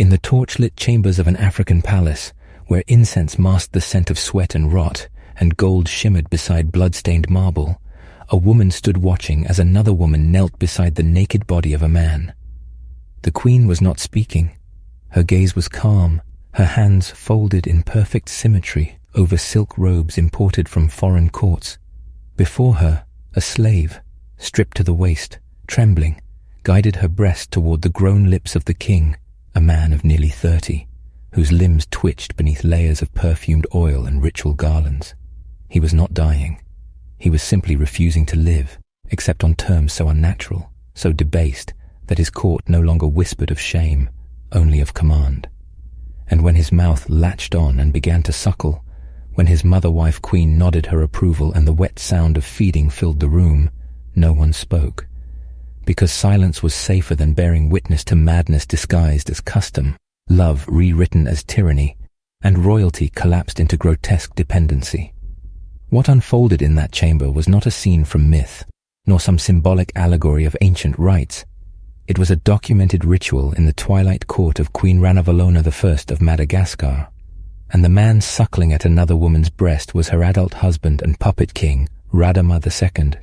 In the torchlit chambers of an African palace, where incense masked the scent of sweat and rot, and gold shimmered beside blood-stained marble, a woman stood watching as another woman knelt beside the naked body of a man. The queen was not speaking. Her gaze was calm, her hands folded in perfect symmetry over silk robes imported from foreign courts. Before her, a slave, stripped to the waist, trembling, guided her breast toward the grown lips of the king, a man of nearly 30, whose limbs twitched beneath layers of perfumed oil and ritual garlands. He was not dying. He was simply refusing to live, except on terms so unnatural, so debased, that his court no longer whispered of shame, only of command. And when his mouth latched on and began to suckle, when his mother-wife queen nodded her approval and the wet sound of feeding filled the room, no one spoke. Because silence was safer than bearing witness to madness disguised as custom, love rewritten as tyranny, and royalty collapsed into grotesque dependency. What unfolded in that chamber was not a scene from myth, nor some symbolic allegory of ancient rites. It was a documented ritual in the twilight court of Queen Ranavalona I of Madagascar, and the man suckling at another woman's breast was her adult husband and puppet king, Radama II.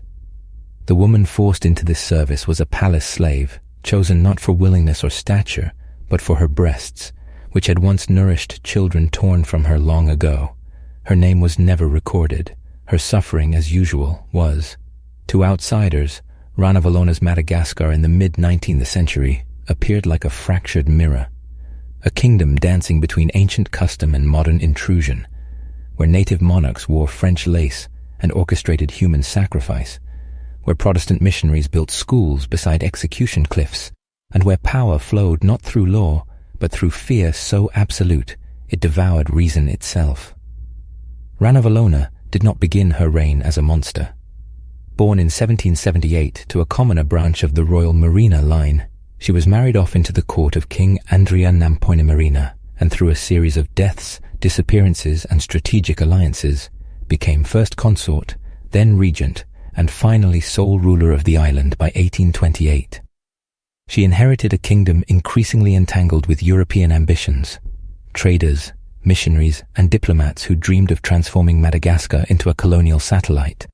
The woman forced into this service was a palace slave, chosen not for willingness or stature, but for her breasts, which had once nourished children torn from her long ago. Her name was never recorded. Her suffering, as usual, was. To outsiders, Ranavalona's Madagascar in the mid-19th century appeared like a fractured mirror, a kingdom dancing between ancient custom and modern intrusion, where native monarchs wore French lace and orchestrated human sacrifice, where Protestant missionaries built schools beside execution cliffs, and where power flowed not through law, but through fear so absolute it devoured reason itself. Ranavalona did not begin her reign as a monster. Born in 1778 to a commoner branch of the royal Marina line, she was married off into the court of King Andrea Nampoinimarina, and through a series of deaths, disappearances, and strategic alliances, became first consort, then regent, and finally sole ruler of the island by 1828. She inherited a kingdom increasingly entangled with European ambitions, traders, missionaries, and diplomats who dreamed of transforming Madagascar into a colonial satellite.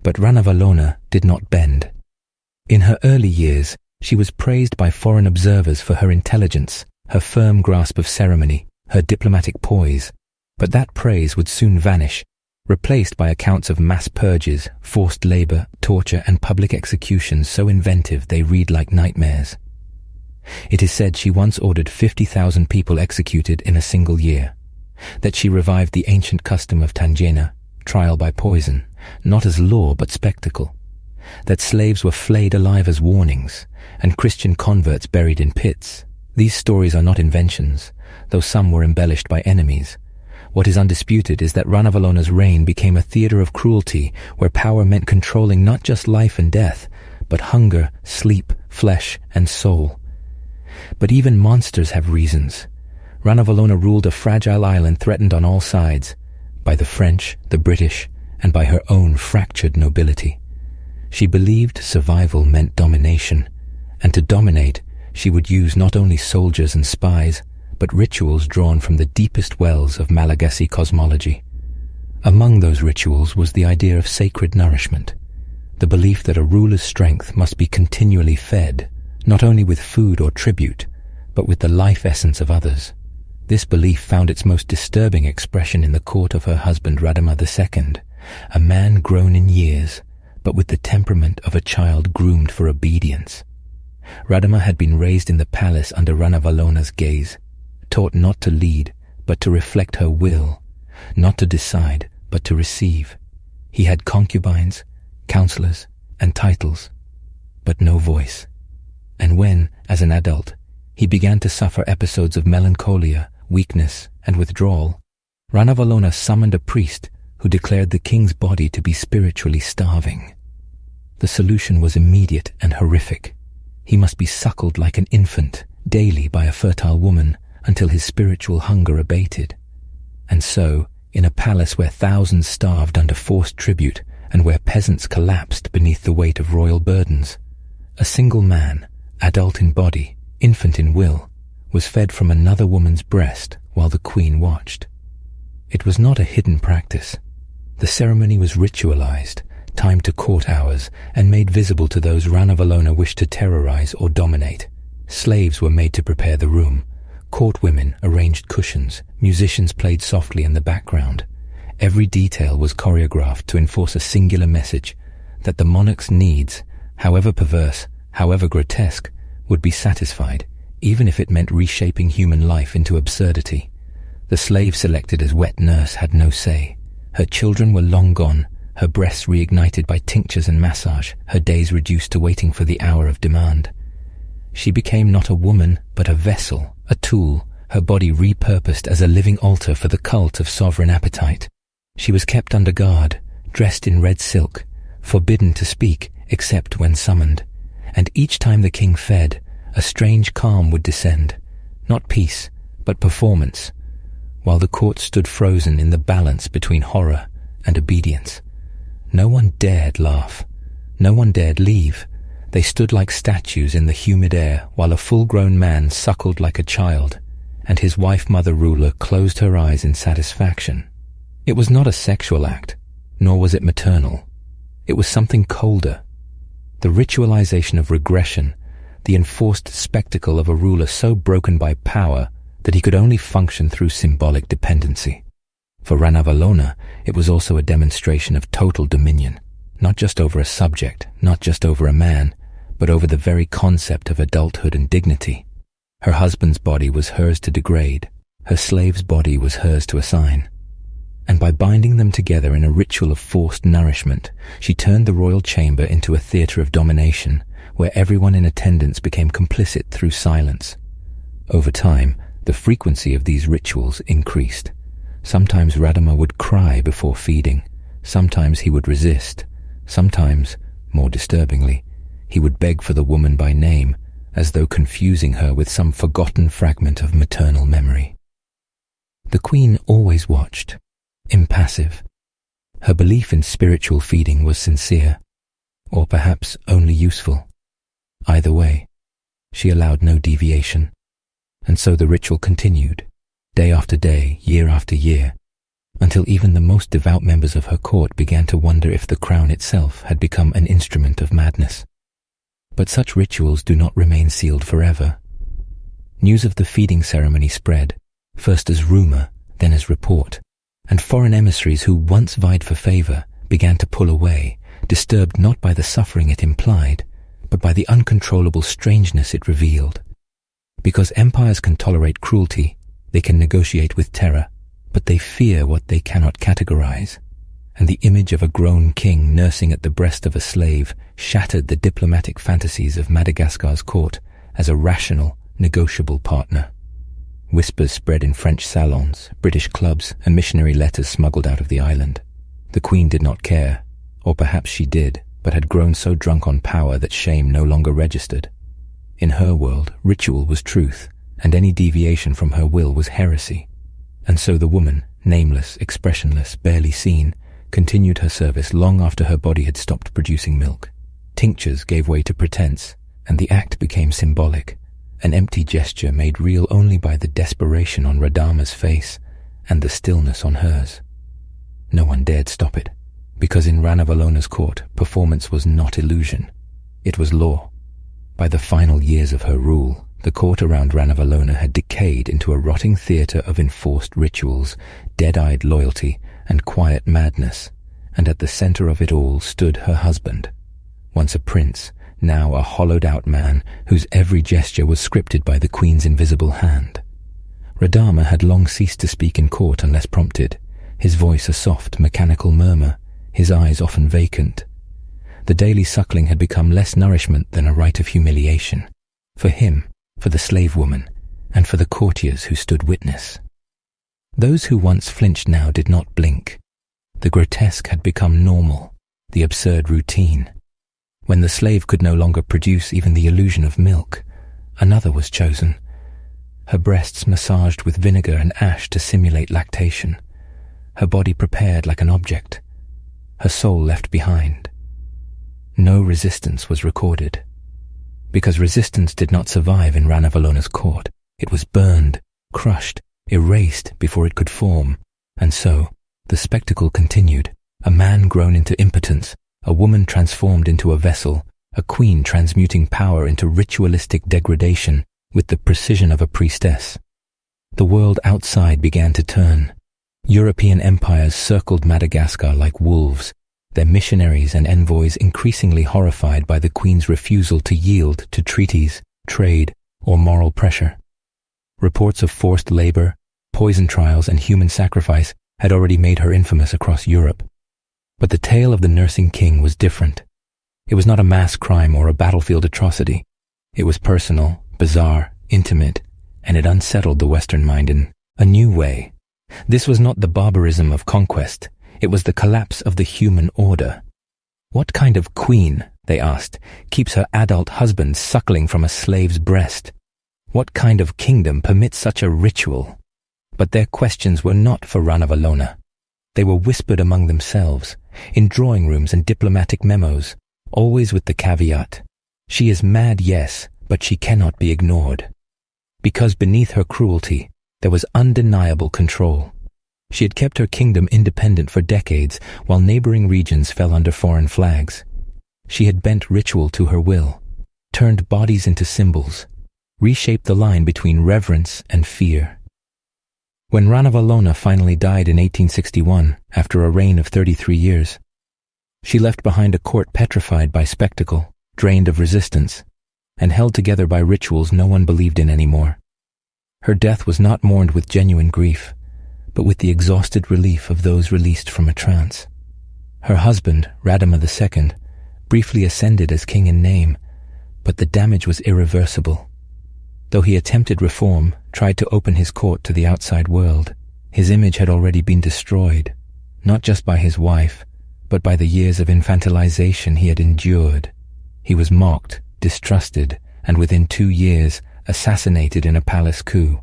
But Ranavalona did not bend. In her early years, she was praised by foreign observers for her intelligence, her firm grasp of ceremony, her diplomatic poise, but that praise would soon vanish, replaced by accounts of mass purges, forced labor, torture, and public executions so inventive they read like nightmares. It is said she once ordered 50,000 people executed in a single year, that she revived the ancient custom of Tanjena, trial by poison, not as law but spectacle, that slaves were flayed alive as warnings, and Christian converts buried in pits. These stories are not inventions, though some were embellished by enemies. What is undisputed is that Ranavalona's reign became a theater of cruelty, where power meant controlling not just life and death, but hunger, sleep, flesh, and soul. But even monsters have reasons. Ranavalona ruled a fragile island threatened on all sides, by the French, the British, and by her own fractured nobility. She believed survival meant domination, and to dominate, she would use not only soldiers and spies, but rituals drawn from the deepest wells of Malagasy cosmology. Among those rituals was the idea of sacred nourishment, the belief that a ruler's strength must be continually fed, not only with food or tribute, but with the life essence of others. This belief found its most disturbing expression in the court of her husband Radama II, a man grown in years, but with the temperament of a child groomed for obedience. Radama had been raised in the palace under Ranavalona's gaze, taught not to lead, but to reflect her will, not to decide, but to receive. He had concubines, counselors, and titles, but no voice. And when, as an adult, he began to suffer episodes of melancholia, weakness, and withdrawal, Ranavalona summoned a priest who declared the king's body to be spiritually starving. The solution was immediate and horrific. He must be suckled like an infant, daily by a fertile woman, until his spiritual hunger abated. And so, in a palace where thousands starved under forced tribute and where peasants collapsed beneath the weight of royal burdens, a single man, adult in body, infant in will, was fed from another woman's breast while the queen watched. It was not a hidden practice. The ceremony was ritualized, timed to court hours, and made visible to those Rana Valona wished to terrorize or dominate. Slaves were made to prepare the room. Court women arranged cushions. Musicians played softly in the background. Every detail was choreographed to enforce a singular message, that the monarch's needs, however perverse, however grotesque, would be satisfied, even if it meant reshaping human life into absurdity. The slave selected as wet nurse had no say. Her children were long gone, her breasts reignited by tinctures and massage, her days reduced to waiting for the hour of demand. She became not a woman, but a vessel, a tool, her body repurposed as a living altar for the cult of sovereign appetite. She was kept under guard, dressed in red silk, forbidden to speak except when summoned. And each time the king fed, a strange calm would descend, not peace, but performance, while the court stood frozen in the balance between horror and obedience. No one dared laugh. No one dared leave. They stood like statues in the humid air while a full-grown man suckled like a child, and his wife-mother ruler closed her eyes in satisfaction. It was not a sexual act, nor was it maternal. It was something colder. The ritualization of regression, the enforced spectacle of a ruler so broken by power that he could only function through symbolic dependency. For Rana Valona, it was also a demonstration of total dominion, not just over a subject, not just over a man, but over the very concept of adulthood and dignity. Her husband's body was hers to degrade, her slave's body was hers to assign. And by binding them together in a ritual of forced nourishment, she turned the royal chamber into a theater of domination, where everyone in attendance became complicit through silence. Over time, the frequency of these rituals increased. Sometimes Radama would cry before feeding, sometimes he would resist, sometimes, more disturbingly, he would beg for the woman by name, as though confusing her with some forgotten fragment of maternal memory. The queen always watched, impassive. Her belief in spiritual feeding was sincere, or perhaps only useful. Either way, she allowed no deviation, and so the ritual continued, day after day, year after year, until even the most devout members of her court began to wonder if the crown itself had become an instrument of madness. But such rituals do not remain sealed forever. News of the feeding ceremony spread, first as rumor, then as report, and foreign emissaries who once vied for favor began to pull away, disturbed not by the suffering it implied, but by the uncontrollable strangeness it revealed. Because empires can tolerate cruelty, they can negotiate with terror, but they fear what they cannot categorize. And the image of a grown king nursing at the breast of a slave shattered the diplomatic fantasies of Madagascar's court as a rational, negotiable partner. Whispers spread in French salons, British clubs, and missionary letters smuggled out of the island. The queen did not care, or perhaps she did, but had grown so drunk on power that shame no longer registered. In her world, ritual was truth, and any deviation from her will was heresy. And so the woman, nameless, expressionless, barely seen, continued her service long after her body had stopped producing milk. Tinctures gave way to pretense, and the act became symbolic, an empty gesture made real only by the desperation on Radama's face and the stillness on hers. No one dared stop it, because in Rana Valona's court, performance was not illusion. It was law. By the final years of her rule, the court around Rana Valona had decayed into a rotting theater of enforced rituals, dead-eyed loyalty, and quiet madness, and at the center of it all stood her husband, once a prince, now a hollowed-out man whose every gesture was scripted by the queen's invisible hand. Radama had long ceased to speak in court unless prompted, his voice a soft, mechanical murmur, his eyes often vacant. The daily suckling had become less nourishment than a rite of humiliation, for him, for the slave woman, and for the courtiers who stood witness. Those who once flinched now did not blink. The grotesque had become normal, the absurd routine. When the slave could no longer produce even the illusion of milk, another was chosen. Her breasts massaged with vinegar and ash to simulate lactation. Her body prepared like an object. Her soul left behind. No resistance was recorded, because resistance did not survive in Rana Valona's court. It was burned, crushed, erased before it could form. And so, the spectacle continued. A man grown into impotence, a woman transformed into a vessel, a queen transmuting power into ritualistic degradation with the precision of a priestess. The world outside began to turn. European empires circled Madagascar like wolves, their missionaries and envoys increasingly horrified by the Queen's refusal to yield to treaties, trade, or moral pressure. Reports of forced labor, poison trials, and human sacrifice had already made her infamous across Europe. But the tale of the nursing king was different. It was not a mass crime or a battlefield atrocity. It was personal, bizarre, intimate, and it unsettled the Western mind in a new way. This was not the barbarism of conquest. It was the collapse of the human order. What kind of queen, they asked, keeps her adult husband suckling from a slave's breast? What kind of kingdom permits such a ritual? But their questions were not for Ranavalona. They were whispered among themselves, in drawing rooms and diplomatic memos, always with the caveat, she is mad, yes, but she cannot be ignored. Because beneath her cruelty, there was undeniable control. She had kept her kingdom independent for decades, while neighboring regions fell under foreign flags. She had bent ritual to her will, turned bodies into symbols, reshaped the line between reverence and fear. When Ranavalona finally died in 1861, after a reign of 33 years, she left behind a court petrified by spectacle, drained of resistance, and held together by rituals no one believed in anymore. Her death was not mourned with genuine grief, but with the exhausted relief of those released from a trance. Her husband, Radama II, briefly ascended as king in name, but the damage was irreversible. Though he attempted reform, tried to open his court to the outside world, his image had already been destroyed, not just by his wife, but by the years of infantilization he had endured. He was mocked, distrusted, and within 2 years, assassinated in a palace coup.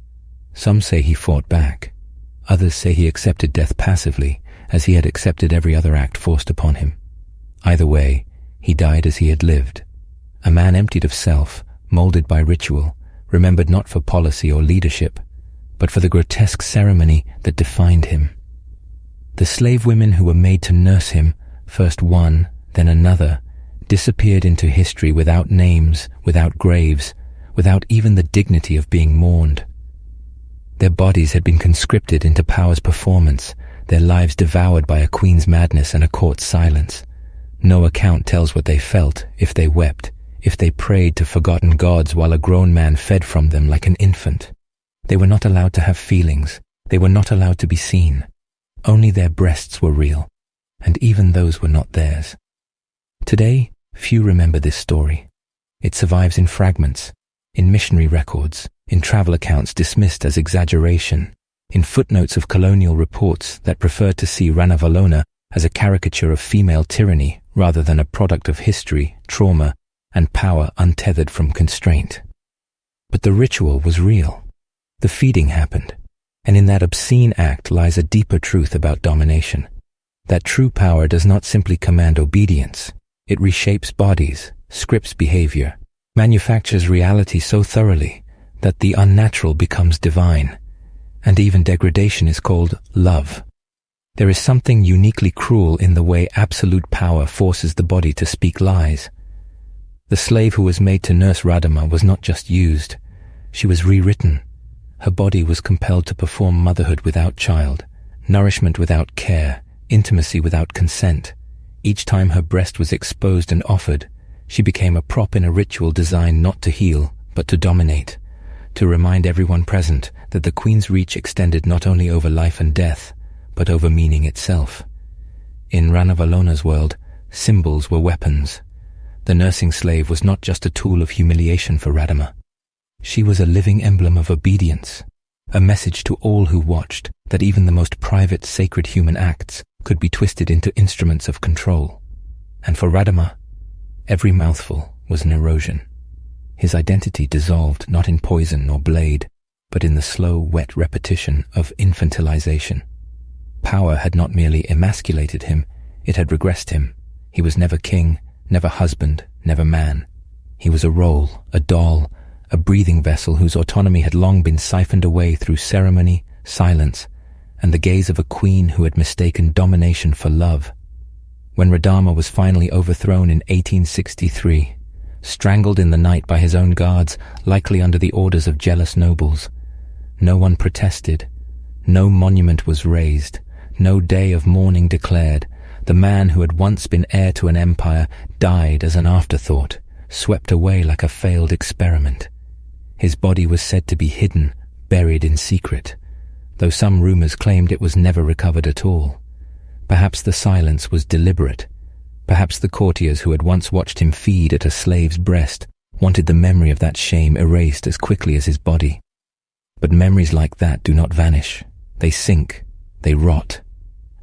Some say he fought back. Others say he accepted death passively, as he had accepted every other act forced upon him. Either way, he died as he had lived. A man emptied of self, molded by ritual, remembered not for policy or leadership, but for the grotesque ceremony that defined him. The slave women who were made to nurse him, first one, then another, disappeared into history without names, without graves, without even the dignity of being mourned. Their bodies had been conscripted into power's performance, their lives devoured by a queen's madness and a court's silence. No account tells what they felt, if they wept, if they prayed to forgotten gods while a grown man fed from them like an infant. They were not allowed to have feelings. They were not allowed to be seen. Only their breasts were real, and even those were not theirs. Today, few remember this story. It survives in fragments, in missionary records, in travel accounts dismissed as exaggeration, in footnotes of colonial reports that preferred to see Ranavalona as a caricature of female tyranny rather than a product of history, trauma, and power untethered from constraint. But the ritual was real. The feeding happened, and in that obscene act lies a deeper truth about domination. That true power does not simply command obedience. It reshapes bodies, scripts behavior, manufactures reality so thoroughly that the unnatural becomes divine, and even degradation is called love. There is something uniquely cruel in the way absolute power forces the body to speak lies. The slave who was made to nurse Radama was not just used, she was rewritten. Her body was compelled to perform motherhood without child, nourishment without care, intimacy without consent. Each time her breast was exposed and offered, she became a prop in a ritual designed not to heal, but to dominate, to remind everyone present that the queen's reach extended not only over life and death, but over meaning itself. In Ranavalona's world, symbols were weapons. The nursing slave was not just a tool of humiliation for Radama. She was a living emblem of obedience, a message to all who watched that even the most private, sacred human acts could be twisted into instruments of control. And for Radama, every mouthful was an erosion. His identity dissolved not in poison or blade, but in the slow, wet repetition of infantilization. Power had not merely emasculated him, it had regressed him. He was never king, never husband, never man. He was a role, a doll, a breathing vessel whose autonomy had long been siphoned away through ceremony, silence, and the gaze of a queen who had mistaken domination for love. When Radama was finally overthrown in 1863, strangled in the night by his own guards, likely under the orders of jealous nobles, no one protested, no monument was raised, no day of mourning declared. The man who had once been heir to an empire died as an afterthought, swept away like a failed experiment. His body was said to be hidden, buried in secret, though some rumors claimed it was never recovered at all. Perhaps the silence was deliberate. Perhaps the courtiers who had once watched him feed at a slave's breast wanted the memory of that shame erased as quickly as his body. But memories like that do not vanish. They sink, they rot.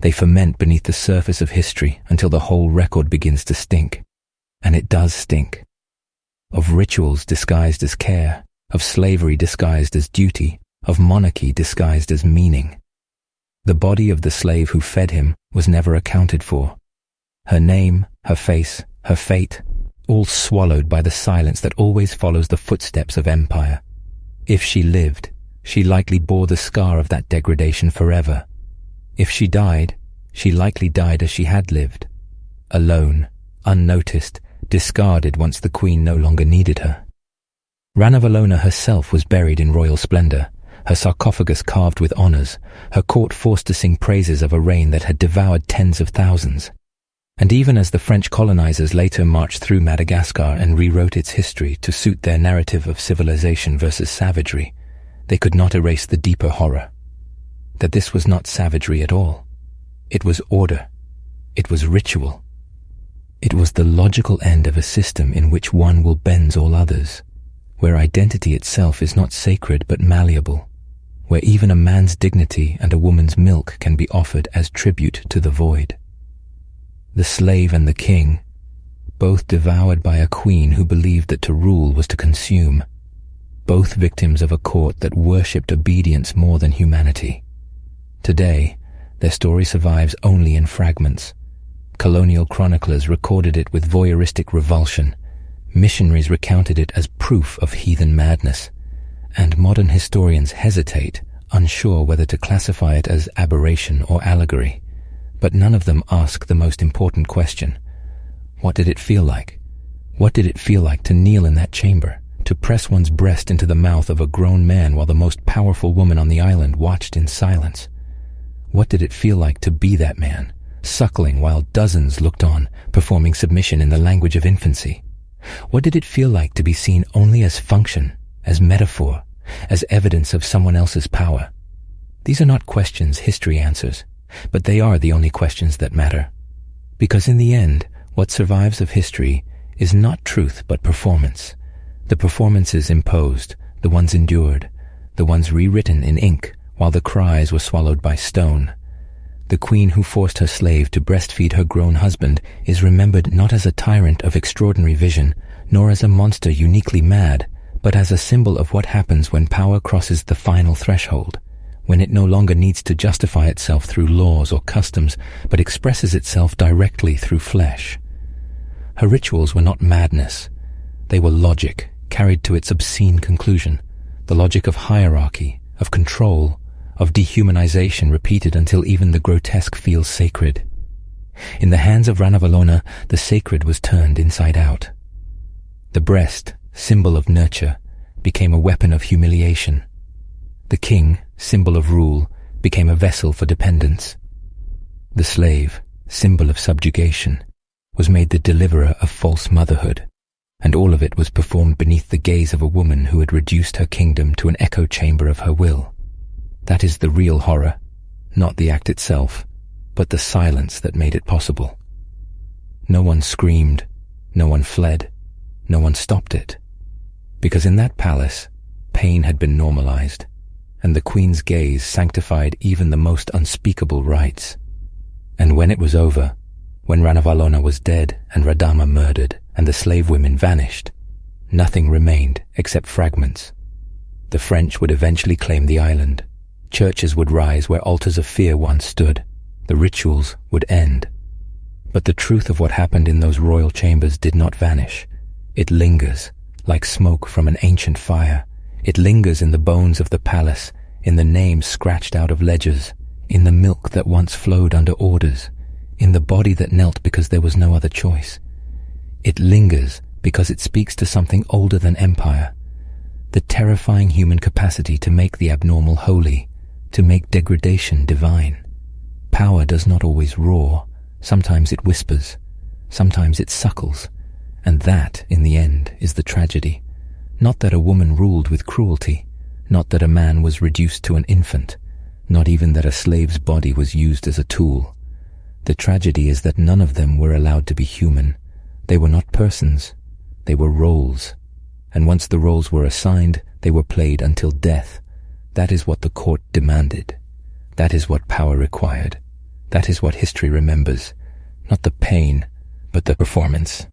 They ferment beneath the surface of history until the whole record begins to stink. And it does stink. Of rituals disguised as care, of slavery disguised as duty, of monarchy disguised as meaning. The body of the slave who fed him was never accounted for. Her name, her face, her fate, all swallowed by the silence that always follows the footsteps of empire. If she lived, she likely bore the scar of that degradation forever. If she died, she likely died as she had lived, alone, unnoticed, discarded once the queen no longer needed her. Ranavalona herself was buried in royal splendor, her sarcophagus carved with honors, her court forced to sing praises of a reign that had devoured tens of thousands. And even as the French colonizers later marched through Madagascar and rewrote its history to suit their narrative of civilization versus savagery, they could not erase the deeper horror. That this was not savagery at all. It was order. It was ritual. It was the logical end of a system in which one will bend all others, where identity itself is not sacred but malleable, where even a man's dignity and a woman's milk can be offered as tribute to the void. The slave and the king, both devoured by a queen who believed that to rule was to consume, both victims of a court that worshipped obedience more than humanity. Today, their story survives only in fragments. Colonial chroniclers recorded it with voyeuristic revulsion. Missionaries recounted it as proof of heathen madness. And modern historians hesitate, unsure whether to classify it as aberration or allegory. But none of them ask the most important question. What did it feel like? What did it feel like to kneel in that chamber, to press one's breast into the mouth of a grown man while the most powerful woman on the island watched in silence? What did it feel like to be that man, suckling while dozens looked on, performing submission in the language of infancy? What did it feel like to be seen only as function, as metaphor, as evidence of someone else's power? These are not questions history answers, but they are the only questions that matter. Because in the end, what survives of history is not truth but performance. The performances imposed, the ones endured, the ones rewritten in ink, while the cries were swallowed by stone. The queen who forced her slave to breastfeed her grown husband is remembered not as a tyrant of extraordinary vision, nor as a monster uniquely mad, but as a symbol of what happens when power crosses the final threshold, when it no longer needs to justify itself through laws or customs, but expresses itself directly through flesh. Her rituals were not madness. They were logic, carried to its obscene conclusion, the logic of hierarchy, of control, of dehumanization repeated until even the grotesque feels sacred. In the hands of Ranavalona, the sacred was turned inside out. The breast, symbol of nurture, became a weapon of humiliation. The king, symbol of rule, became a vessel for dependence. The slave, symbol of subjugation, was made the deliverer of false motherhood, and all of it was performed beneath the gaze of a woman who had reduced her kingdom to an echo chamber of her will. That is the real horror, not the act itself, but the silence that made it possible. No one screamed, no one fled, no one stopped it, because in that palace, pain had been normalized, and the queen's gaze sanctified even the most unspeakable rites. And when it was over, when Ranavalona was dead and Radama murdered and the slave women vanished, nothing remained except fragments. The French would eventually claim the island. Churches would rise where altars of fear once stood. The rituals would end. But the truth of what happened in those royal chambers did not vanish. It lingers, like smoke from an ancient fire. It lingers in the bones of the palace, in the names scratched out of ledgers, in the milk that once flowed under orders, in the body that knelt because there was no other choice. It lingers because it speaks to something older than empire, the terrifying human capacity to make the abnormal holy, to make degradation divine. Power does not always roar. Sometimes it whispers, sometimes it suckles, and that, in the end, is the tragedy. Not that a woman ruled with cruelty, not that a man was reduced to an infant, not even that a slave's body was used as a tool. The tragedy is that none of them were allowed to be human. They were not persons, they were roles. And once the roles were assigned, they were played until death. That is what the court demanded. That is what power required. That is what history remembers. Not the pain, but the performance.